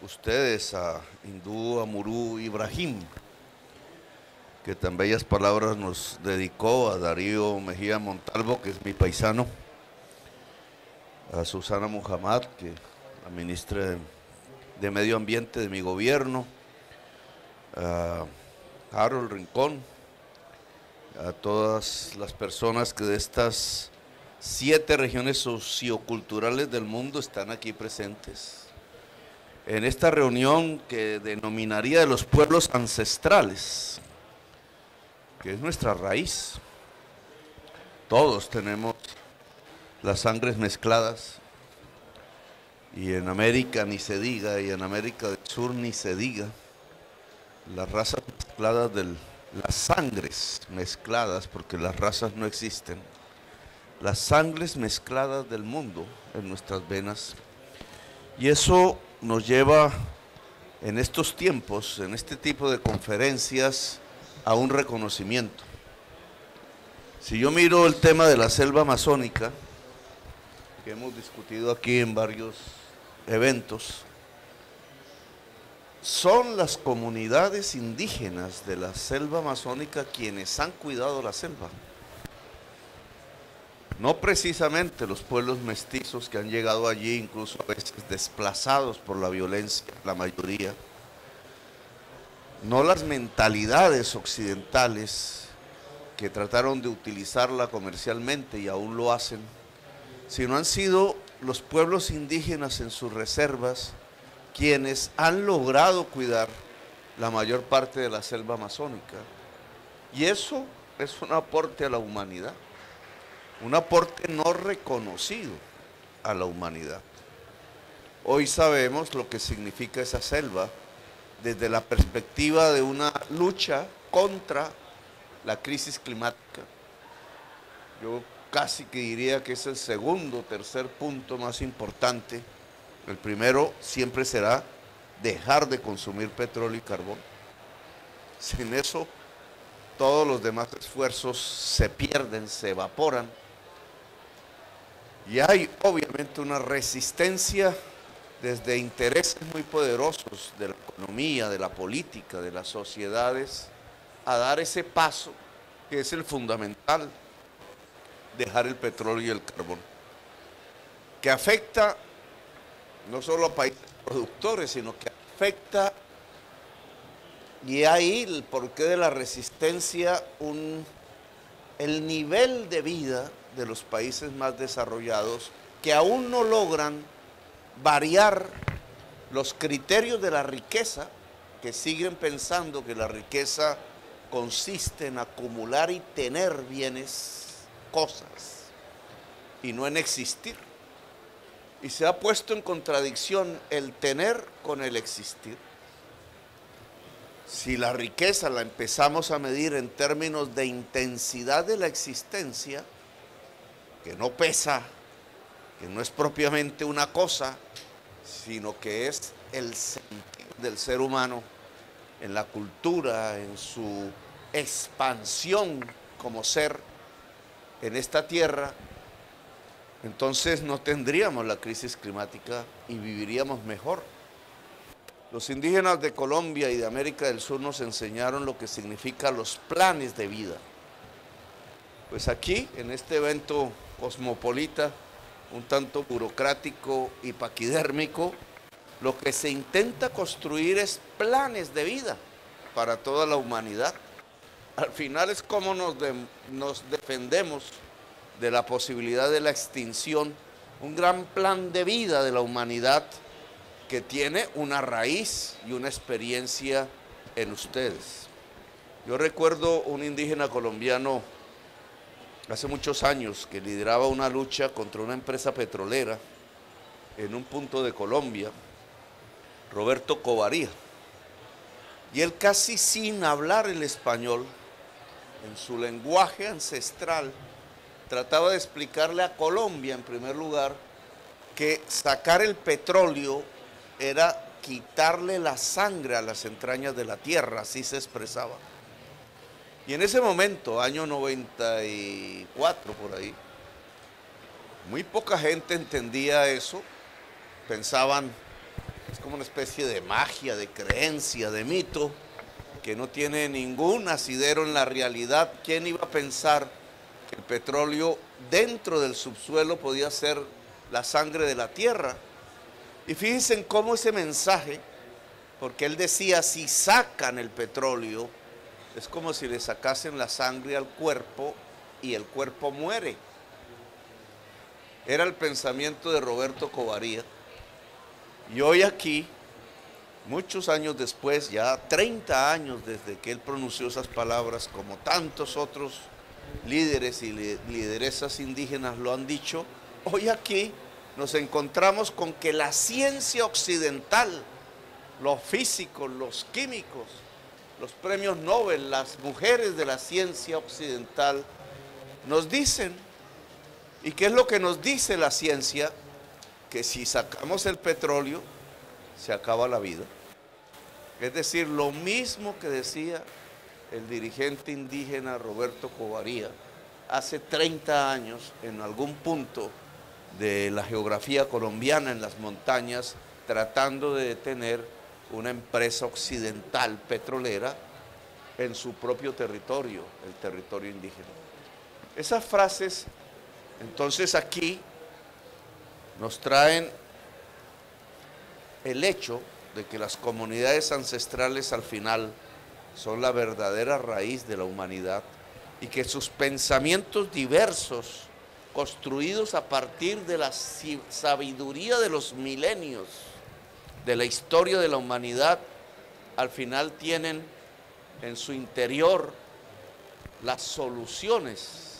ustedes, a Hindú Amurú Ibrahim, que tan bellas palabras nos dedicó, a Darío Mejía Montalvo, que es mi paisano, a Susana Muhammad, que la ministra de Medio Ambiente de mi gobierno, a Harold Rincón, a todas las personas que de estas 7 regiones socioculturales del mundo están aquí presentes en esta reunión que denominaría de los pueblos ancestrales, que es nuestra raíz. Todos tenemos las sangres mezcladas, y en América ni se diga, y en América del Sur ni se diga, las razas mezcladas las sangres mezcladas, porque las razas no existen, las sangres mezcladas del mundo en nuestras venas. Y eso nos lleva en estos tiempos, en este tipo de conferencias, a un reconocimiento. Si yo miro el tema de la selva amazónica, que hemos discutido aquí en varios eventos, son las comunidades indígenas de la selva amazónica quienes han cuidado la selva. No precisamente los pueblos mestizos que han llegado allí, incluso a veces desplazados por la violencia, la mayoría. No las mentalidades occidentales que trataron de utilizarla comercialmente y aún lo hacen, sino han sido los pueblos indígenas en sus reservas quienes han logrado cuidar la mayor parte de la selva amazónica. Y eso es un aporte a la humanidad, un aporte no reconocido a la humanidad. Hoy sabemos lo que significa esa selva desde la perspectiva de una lucha contra la crisis climática. Yo casi que diría que es el segundo o tercer punto más importante. El primero siempre será dejar de consumir petróleo y carbón. Sin eso, todos los demás esfuerzos se pierden, se evaporan. Y hay obviamente una resistencia desde intereses muy poderosos de la economía, de la política, de las sociedades, a dar ese paso que es el fundamental, dejar el petróleo y el carbón, que afecta no solo a países productores, sino que afecta, y ahí el porqué de la resistencia, el nivel de vida de los países más desarrollados que aún no logran variar los criterios de la riqueza, que siguen pensando que la riqueza consiste en acumular y tener bienes, cosas, y no en existir. Y se ha puesto en contradicción el tener con el existir. Si la riqueza la empezamos a medir en términos de intensidad de la existencia, que no pesa, que no es propiamente una cosa, sino que es el sentido del ser humano en la cultura, en su expansión como ser en esta tierra, entonces no tendríamos la crisis climática y viviríamos mejor. Los indígenas de Colombia y de América del Sur nos enseñaron lo que significan los planes de vida. Pues aquí, en este evento cosmopolita, un tanto burocrático y paquidérmico, lo que se intenta construir es planes de vida para toda la humanidad. Al final es como nos defendemos de la posibilidad de la extinción, un gran plan de vida de la humanidad que tiene una raíz y una experiencia en ustedes. Yo recuerdo un indígena colombiano hace muchos años que lideraba una lucha contra una empresa petrolera en un punto de Colombia, Roberto Covaría, y él casi sin hablar el español, en su lenguaje ancestral, trataba de explicarle a Colombia, en primer lugar, que sacar el petróleo era quitarle la sangre a las entrañas de la tierra, así se expresaba. Y en ese momento, año 94 por ahí, muy poca gente entendía eso, pensaban Es como una especie de magia, de creencia, de mito, que no tiene ningún asidero en la realidad. ¿Quién iba a pensar que el petróleo dentro del subsuelo podía ser la sangre de la tierra? Y fíjense en cómo ese mensaje, porque él decía, si sacan el petróleo, es como si le sacasen la sangre al cuerpo y el cuerpo muere. Era el pensamiento de Roberto Covaría. Y hoy aquí, muchos años después, ya 30 años desde que él pronunció esas palabras, como tantos otros líderes y lideresas indígenas lo han dicho, hoy aquí nos encontramos con que la ciencia occidental, los físicos, los químicos, los premios Nobel, las mujeres de la ciencia occidental, nos dicen, ¿y qué es lo que nos dice la ciencia? Que si sacamos el petróleo, se acaba la vida. Es decir, lo mismo que decía el dirigente indígena Roberto Covaría hace 30 años en algún punto de la geografía colombiana en las montañas, tratando de detener una empresa occidental petrolera en su propio territorio, el territorio indígena. Esas frases, entonces aquí, nos traen el hecho de que las comunidades ancestrales al final son la verdadera raíz de la humanidad y que sus pensamientos diversos, construidos a partir de la sabiduría de los milenios, de la historia de la humanidad, al final tienen en su interior las soluciones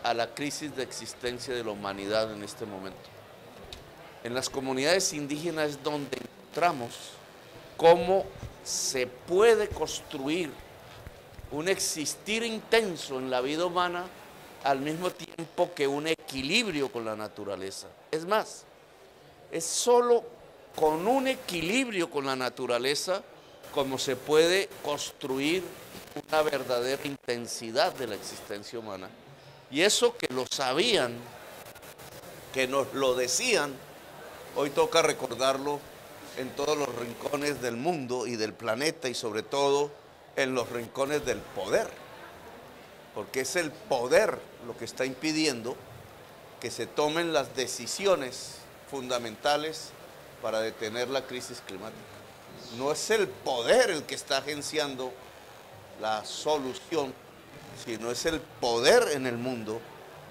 a la crisis de existencia de la humanidad en este momento. En las comunidades indígenas es donde encontramos cómo se puede construir un existir intenso en la vida humana al mismo tiempo que un equilibrio con la naturaleza. Es más, es solo con un equilibrio con la naturaleza como se puede construir una verdadera intensidad de la existencia humana. Y eso que lo sabían, que nos lo decían, hoy toca recordarlo en todos los rincones del mundo y del planeta y sobre todo en los rincones del poder. Porque es el poder lo que está impidiendo que se tomen las decisiones fundamentales para detener la crisis climática. No es el poder el que está agenciando la solución, sino es el poder en el mundo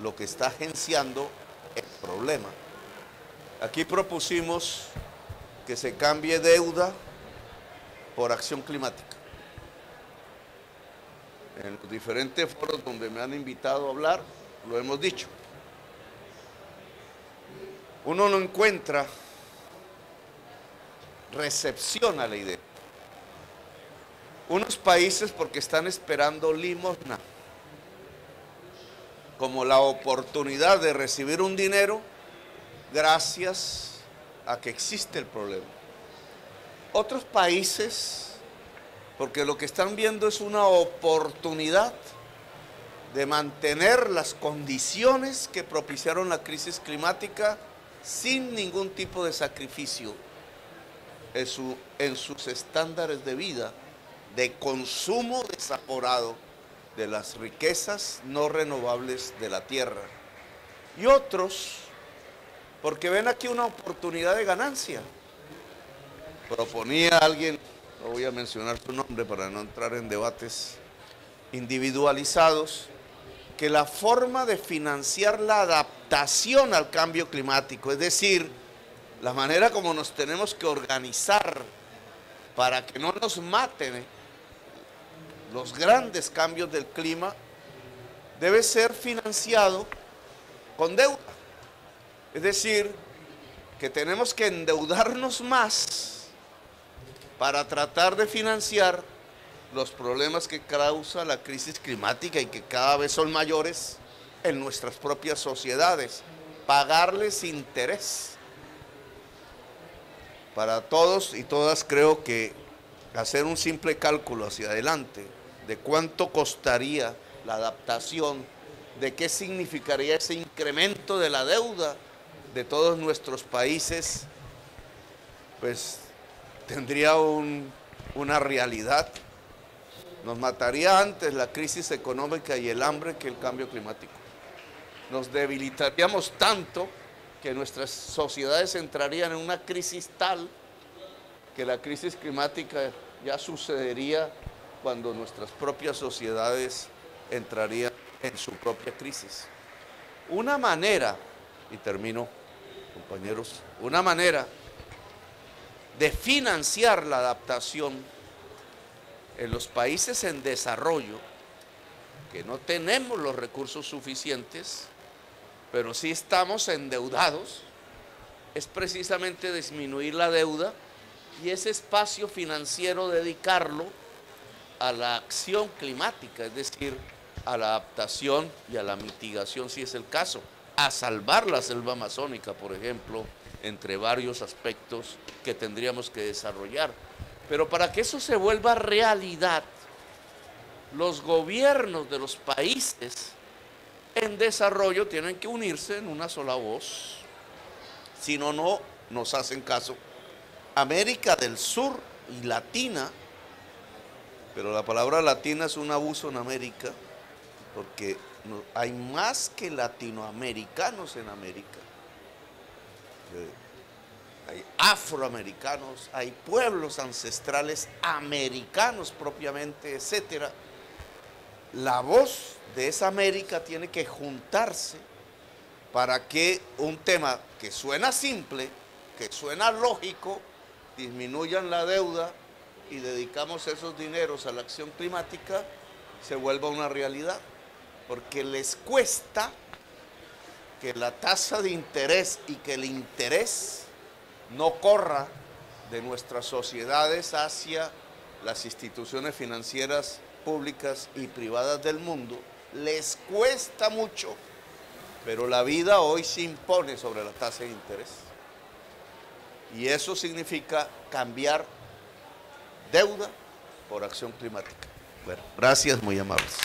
lo que está agenciando el problema. Aquí propusimos que se cambie deuda por acción climática. En los diferentes foros donde me han invitado a hablar, lo hemos dicho. Uno no encuentra recepción a la idea. Unos países porque están esperando limosna, como la oportunidad de recibir un dinero gracias a que existe el problema. Otros países, porque lo que están viendo es una oportunidad de mantener las condiciones que propiciaron la crisis climática sin ningún tipo de sacrificio en sus estándares de vida, de consumo desaforado de las riquezas no renovables de la tierra. Y otros, porque ven aquí una oportunidad de ganancia. Proponía alguien, no voy a mencionar su nombre para no entrar en debates individualizados, que la forma de financiar la adaptación al cambio climático, es decir, la manera como nos tenemos que organizar para que no nos maten los grandes cambios del clima, debe ser financiado con deuda. Es decir, que tenemos que endeudarnos más para tratar de financiar los problemas que causa la crisis climática y que cada vez son mayores en nuestras propias sociedades. Pagarles interés. Para todos y todas creo que hacer un simple cálculo hacia adelante de cuánto costaría la adaptación, de qué significaría ese incremento de la deuda de todos nuestros países, pues tendría una realidad. Nos mataría antes la crisis económica y el hambre que el cambio climático. Nos debilitaríamos tanto que nuestras sociedades entrarían en una crisis tal que la crisis climática ya sucedería cuando nuestras propias sociedades entrarían en su propia crisis. Una manera, y termino, compañeros, una manera de financiar la adaptación en los países en desarrollo, que no tenemos los recursos suficientes, pero sí estamos endeudados, es precisamente disminuir la deuda y ese espacio financiero dedicarlo a la acción climática, es decir, a la adaptación y a la mitigación, si es el caso, a salvar la selva amazónica, por ejemplo, entre varios aspectos que tendríamos que desarrollar. Pero para que eso se vuelva realidad, los gobiernos de los países en desarrollo tienen que unirse en una sola voz, si no, no nos hacen caso. América del Sur y Latina, pero la palabra latina es un abuso en América, porque hay más que latinoamericanos en América. Hay afroamericanos, hay pueblos ancestrales americanos propiamente, etcétera. La voz de esa América tiene que juntarse para que un tema que suena simple, que suena lógico, disminuyan la deuda y dedicamos esos dineros a la acción climática, se vuelva una realidad. Porque les cuesta que la tasa de interés y que el interés no corra de nuestras sociedades hacia las instituciones financieras públicas y privadas del mundo. Les cuesta mucho, pero la vida hoy se impone sobre la tasa de interés. Y eso significa cambiar deuda por acción climática. Bueno, gracias, muy amables.